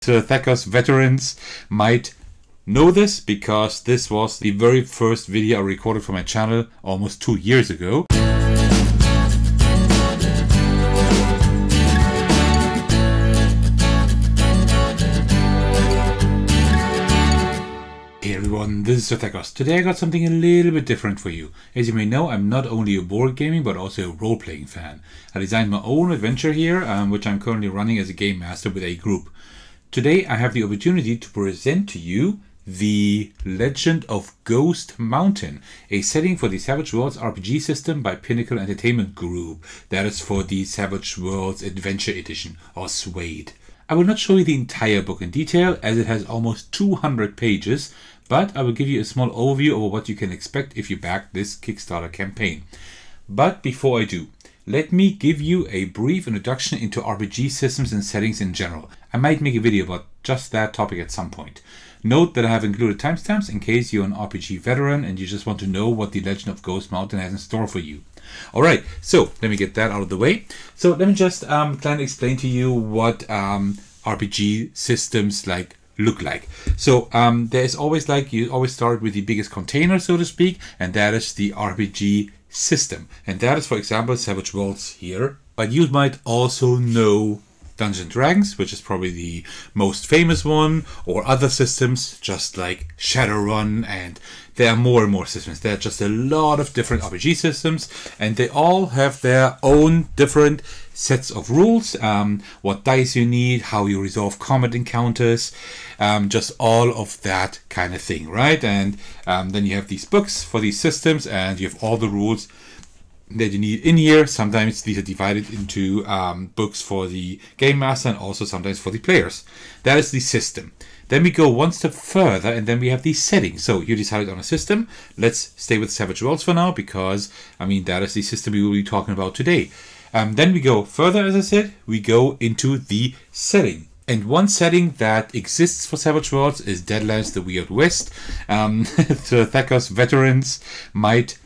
Thekos veterans might know this because this was the very first video I recorded for my channel almost 2 years ago. Hey everyone, this is Thekos. Today I got something a little bit different for you. As you may know, I'm not only a board gaming but also a role-playing fan. I designed my own adventure here, which I'm currently running as a game master with a group. Today I have the opportunity to present to you the Legend of Ghost Mountain, a setting for the Savage Worlds RPG system by Pinnacle Entertainment Group. That is for the Savage Worlds Adventure Edition, or SWADE. I will not show you the entire book in detail as it has almost 200 pages, but I will give you a small overview of what you can expect if you back this Kickstarter campaign. But before I do, let me give you a brief introduction into RPG systems and settings in general. I might make a video about just that topic at some point. Note that I have included timestamps in case you're an RPG veteran and you just want to know what the Legend of Ghost Mountain has in store for you. Alright, so let me get that out of the way. So let me just kind of explain to you what RPG systems look like. So there is always you always start with the biggest container, so to speak, and that is the RPG system. And that is, for example, Savage Worlds here. But you might also know Dungeons & Dragons, which is probably the most famous one, or other systems just like Shadowrun, and there are more and more systems. There are just a lot of different RPG systems, and they all have their own different sets of rules, what dice you need, how you resolve combat encounters, just all of that kind of thing, right? And then you have these books for these systems, and you have all the rules that you need in here. Sometimes these are divided into books for the game master and also sometimes for the players. That is the system. Then we go one step further and then we have the settings. So you decided on a system. Let's stay with Savage Worlds for now because, I mean, that is the system we will be talking about today. Then we go further, as I said, we go into the setting. And one setting that exists for Savage Worlds is Deadlands, the Weird West. The Thekos veterans might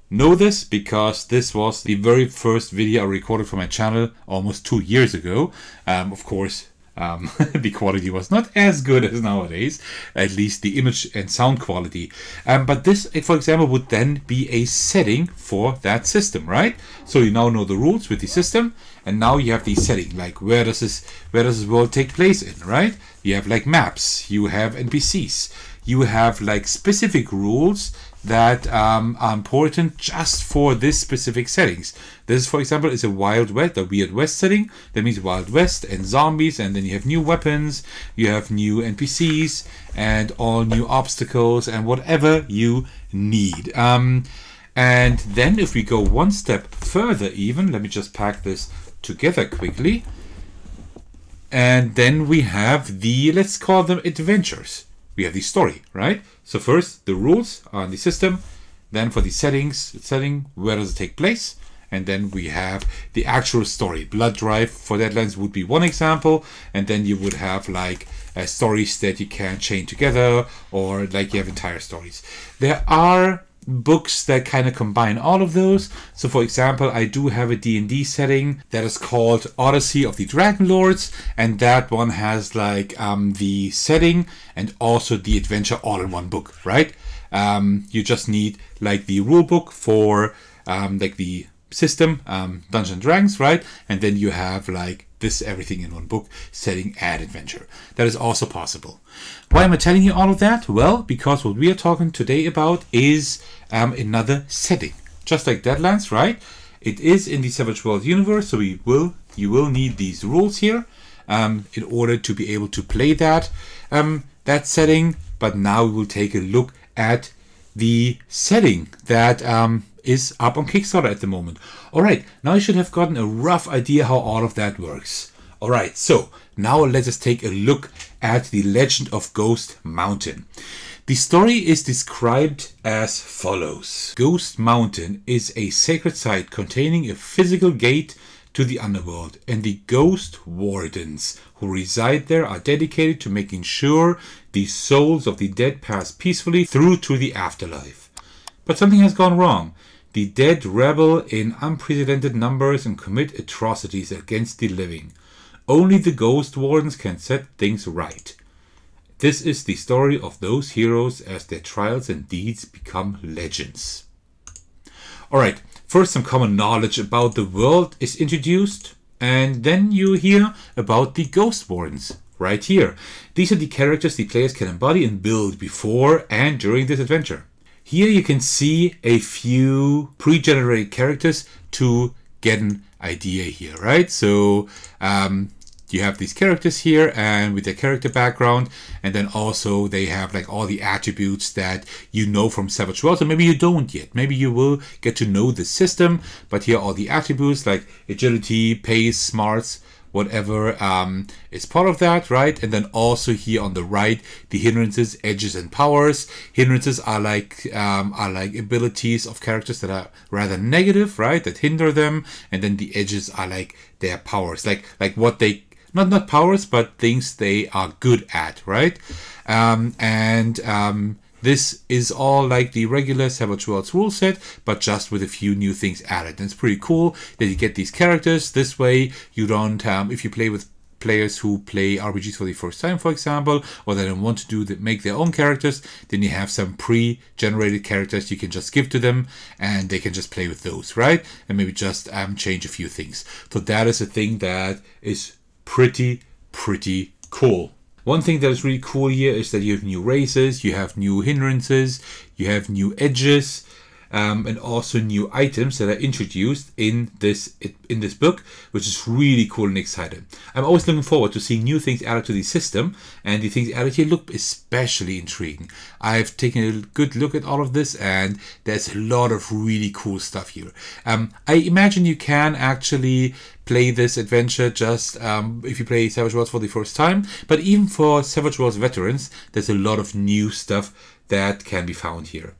know this because this was the very first video I recorded for my channel almost 2 years ago. Of course, the quality was not as good as nowadays, at least the image and sound quality. But this, for example, would then be a setting for that system, right? So you now know the rules with the system, and now you have the setting, like where does this world take place in, right? You have like maps, you have NPCs, you have like specific rules that are important just for this specific settings. This, for example, is a Wild West, a Weird West setting. That means Wild West and zombies, and then you have new weapons, you have new NPCs, and all new obstacles, and whatever you need. And then if we go one step further even, let me just pack this together quickly. And then we have the, let's call them adventures. We have the story, right? So first the rules on the system, then for the setting, where does it take place? And then we have the actual story. Blood Drive for Deadlands would be one example, and then you would have like stories that you can chain together, or like you have entire stories. There are books that kind of combine all of those. So for example, I do have a D&D setting that is called Odyssey of the Dragon Lords, and that one has like the setting and also the adventure all in one book, right? You just need like the rule book for like the system, Dungeons & Dragons, right? And then you have like this everything in one book, setting and adventure. That is also possible. Why am I telling you all of that? Well, because what we are talking today about is another setting. Just like Deadlands, right? It is in the Savage Worlds universe, so you will need these rules here in order to be able to play that setting. But now we will take a look at the setting that is up on Kickstarter at the moment. Alright, now you should have gotten a rough idea how all of that works. Alright, so now let us take a look at the Legend of Ghost Mountain. The story is described as follows. Ghost Mountain is a sacred site containing a physical gate to the underworld, and the Ghost Wardens who reside there are dedicated to making sure the souls of the dead pass peacefully through to the afterlife. But something has gone wrong. The dead rebel in unprecedented numbers and commit atrocities against the living. Only the Ghost Wardens can set things right. This is the story of those heroes as their trials and deeds become legends. Alright, first some common knowledge about the world is introduced, and then you hear about the Ghost Wardens right here. These are the characters the players can embody and build before and during this adventure. Here you can see a few pre-generated characters to get an idea here, right? So you have these characters here and with their character background, and then also they have like all the attributes that you know from Savage Worlds, or maybe you don't yet. Maybe you will get to know the system, but here are all the attributes like agility, pace, smarts, whatever is part of that, right? And then also here on the right, the hindrances, edges, and powers. Hindrances are like abilities of characters that are rather negative, right? That hinder them, and then the edges are like their powers, like what they not powers, but things they are good at, right? This is all like the regular Savage Worlds rule set, but just with a few new things added. And it's pretty cool that you get these characters. This way you don't, if you play with players who play RPGs for the first time, for example, or they don't want to make their own characters, then you have some pre-generated characters you can just give to them, and they can just play with those, right? And maybe just change a few things. So that is a thing that is pretty cool. One thing that is really cool here is that you have new races, you have new hindrances, you have new edges, and also new items that are introduced in this book, which is really cool and exciting. I'm always looking forward to seeing new things added to the system, and the things added here look especially intriguing. I've taken a good look at all of this, and there's a lot of really cool stuff here. I imagine you can actually play this adventure just if you play Savage Worlds for the first time, but even for Savage Worlds veterans, there's a lot of new stuff that can be found here.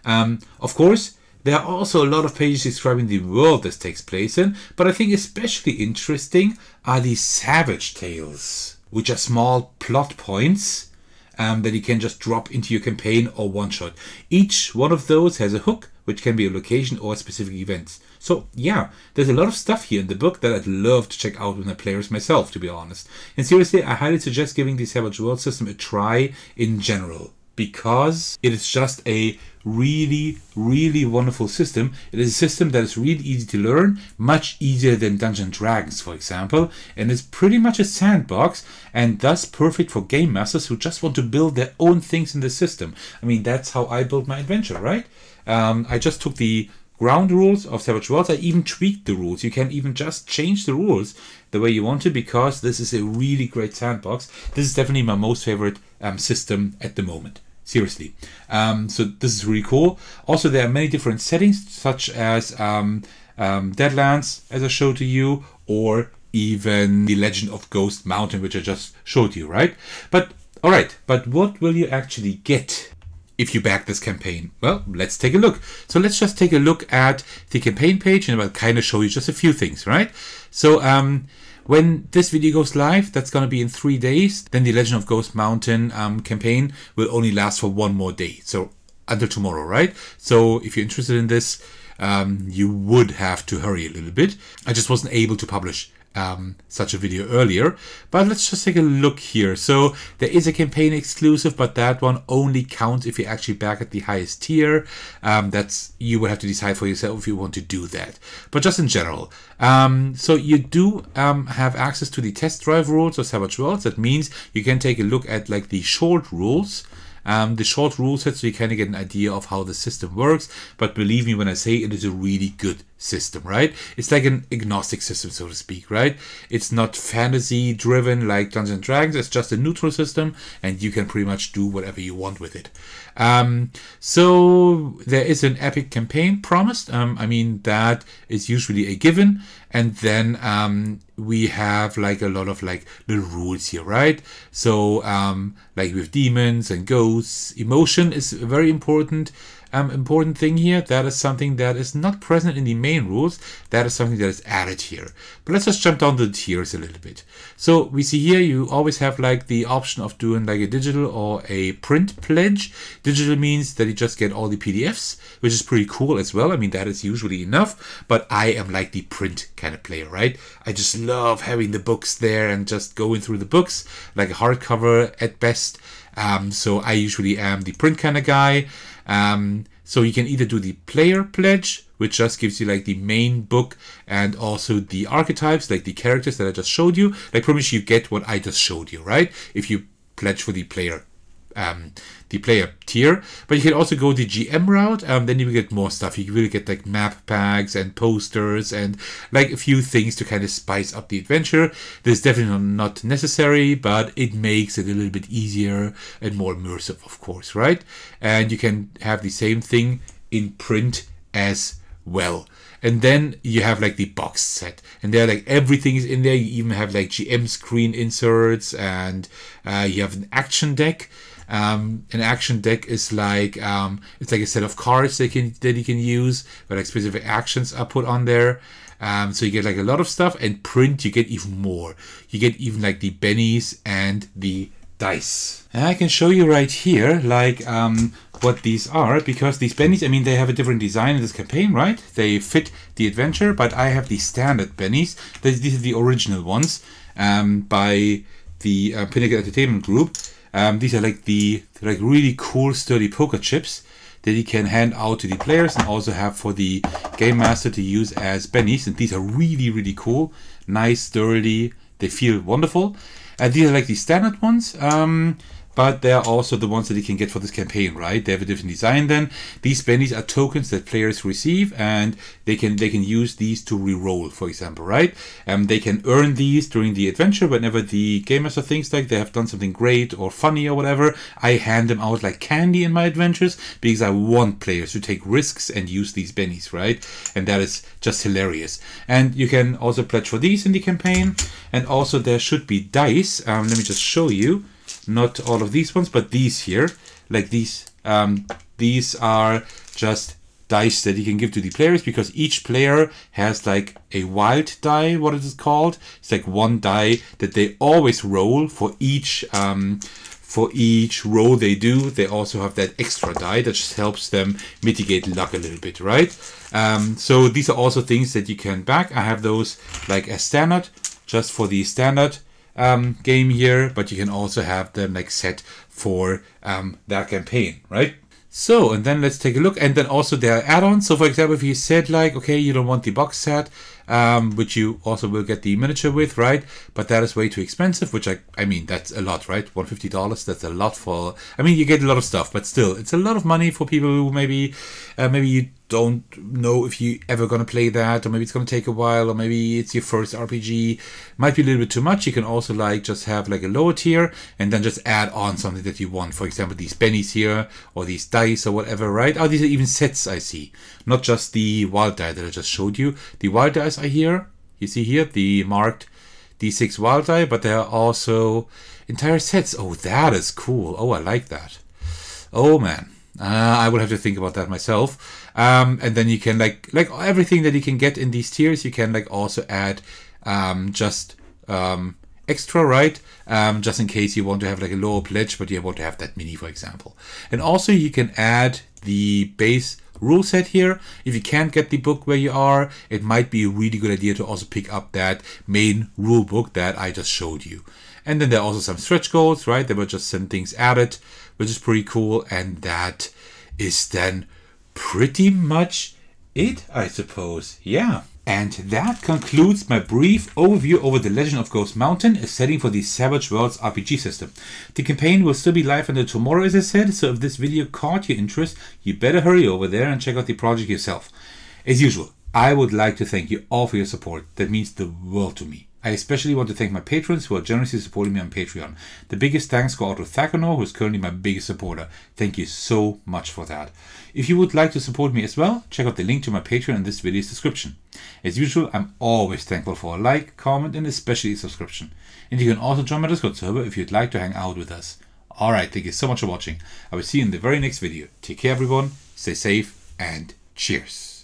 Of course, there are also a lot of pages describing the world this takes place in, but I think especially interesting are the Savage Tales, which are small plot points that you can just drop into your campaign or one-shot. Each one of those has a hook, which can be a location or specific events. So yeah, there's a lot of stuff here in the book that I'd love to check out with my players myself, to be honest. And seriously, I highly suggest giving the Savage Worlds system a try in general, because it is just a really wonderful system. It is a system that is really easy to learn, much easier than Dungeons & Dragons, for example, and it's pretty much a sandbox, and thus perfect for game masters who just want to build their own things in the system. I mean, that's how I built my adventure, right? I just took the ground rules of Savage Worlds. I even tweaked the rules. You can even just change the rules the way you want to, because this is a really great sandbox. This is definitely my most favorite system at the moment. Seriously. So this is really cool. Also, there are many different settings, such as Deadlands, as I showed to you, or even the Legend of Ghost Mountain, which I just showed you, right? But, alright, but what will you actually get if you back this campaign? Well, let's take a look. So let's just take a look at the campaign page, and I'll kind of show you just a few things, right? So, when this video goes live, that's going to be in 3 days. Then the Legend of Ghost Mountain campaign will only last for 1 more day. So until tomorrow, right? So if you're interested in this, you would have to hurry a little bit. I just wasn't able to publish such a video earlier, but let's just take a look here. So there is a campaign exclusive, but that one only counts if you actually back at the highest tier. That's, you will have to decide for yourself if you want to do that, but just in general. So you do have access to the test drive rules of Savage Worlds. That means you can take a look at like the short rules, the short rule set, so you kind of get an idea of how the system works. But believe me when I say it is a really good system, right? It's like an agnostic system, so to speak, right? It's not fantasy driven like Dungeons & Dragons. It's just a neutral system, and you can pretty much do whatever you want with it. So there is an epic campaign promised. I mean, that is usually a given. And then we have like a lot of like little rules here, right? So like with demons and ghosts, emotion is very important. important thing here. That is something that is not present in the main rules. That is something that is added here. But let's just jump down to the tiers a little bit. So we see here you always have like the option of doing like a digital or a print pledge. Digital means that you just get all the PDFs, which is pretty cool as well. I mean, that is usually enough, but I am like the print kind of player, right? I just love having the books there and just going through the books like a hardcover at best. So I usually am the print kind of guy. So you can either do the player pledge, which just gives you like the main book and also the archetypes, like the characters that I just showed you. Like pretty much you get what I just showed you, right? If you pledge for the player tier. But you can also go the GM route. Then you will get more stuff. You will get like map packs and posters and like a few things to kind of spice up the adventure. This is definitely not necessary, but it makes it a little bit easier and more immersive, of course, right? And you can have the same thing in print as well. And then you have like the box set, and there like everything is in there. You even have like GM screen inserts, and you have an action deck. An action deck is like it's like a set of cards that you can use, where like specific actions are put on there. So you get like a lot of stuff, and print you get even more. You get even like the bennies and the dice. And I can show you right here like what these are, because these bennies, I mean, they have a different design in this campaign, right? They fit the adventure, but I have the standard bennies. These are the original ones by the Pinnacle Entertainment Group. These are like the really cool sturdy poker chips that you can hand out to the players and also have for the game master to use as bennies. And these are really cool, nice, sturdy. They feel wonderful. These are like the standard ones, but they're also the ones that you can get for this campaign, right? They have a different design then. These bennies are tokens that players receive, and they can use these to re-roll, for example, right? They can earn these during the adventure whenever the game master thinks like they have done something great or funny or whatever. I hand them out like candy in my adventures because I want players to take risks and use these bennies, right? And that is just hilarious. And you can also pledge for these in the campaign. And also there should be dice. Let me just show you. Not all of these ones, but these here, like these are just dice that you can give to the players, because each player has like a wild die, what is it called? It's like one die that they always roll for each roll they do. They also have that extra die that just helps them mitigate luck a little bit, right? So these are also things that you can back. I have those like as standard, just for the standard game here, but you can also have them like set for that campaign, right? So, and then let's take a look. And then also there are add-ons. So for example, if you said like, okay, you don't want the box set, which you also will get the miniature with, right? But that is way too expensive, which I mean, that's a lot, right? $150, that's a lot for, I mean, you get a lot of stuff, but still, it's a lot of money for people who maybe you don't know if you ever gonna play that, or maybe it's gonna take a while, or maybe it's your first RPG. Might be a little bit too much. You can also like just have like a lower tier and then just add on something that you want. For example, these bennies here, or these dice or whatever, right? Oh, these are even sets, I see. Not just the wild die that I just showed you. The wild dice are here. You see here the marked D6 wild die, but there are also entire sets. Oh, that is cool. Oh, I like that. Oh man. I will have to think about that myself. And then you can like everything that you can get in these tiers, you can like also add just extra, right? Just in case you want to have like a lower pledge, but you want to have that mini, for example. And also you can add the base rule set here. If you can't get the book where you are, it might be a really good idea to also pick up that main rule book that I just showed you. And then there are also some stretch goals, right? There were just some things added, which is pretty cool. And that is then pretty much it, I suppose. Yeah. And that concludes my brief overview over The Legend of Ghost Mountain, a setting for the Savage Worlds RPG system. The campaign will still be live until tomorrow, as I said, so if this video caught your interest, you better hurry over there and check out the project yourself. As usual, I would like to thank you all for your support. That means the world to me. I especially want to thank my patrons who are generously supporting me on Patreon. The biggest thanks go out to Thakanor, who is currently my biggest supporter. Thank you so much for that. If you would like to support me as well, check out the link to my Patreon in this video's description. As usual, I'm always thankful for a like, comment, and especially a subscription. And you can also join my Discord server if you'd like to hang out with us. Alright, thank you so much for watching. I will see you in the very next video. Take care everyone, stay safe, and cheers.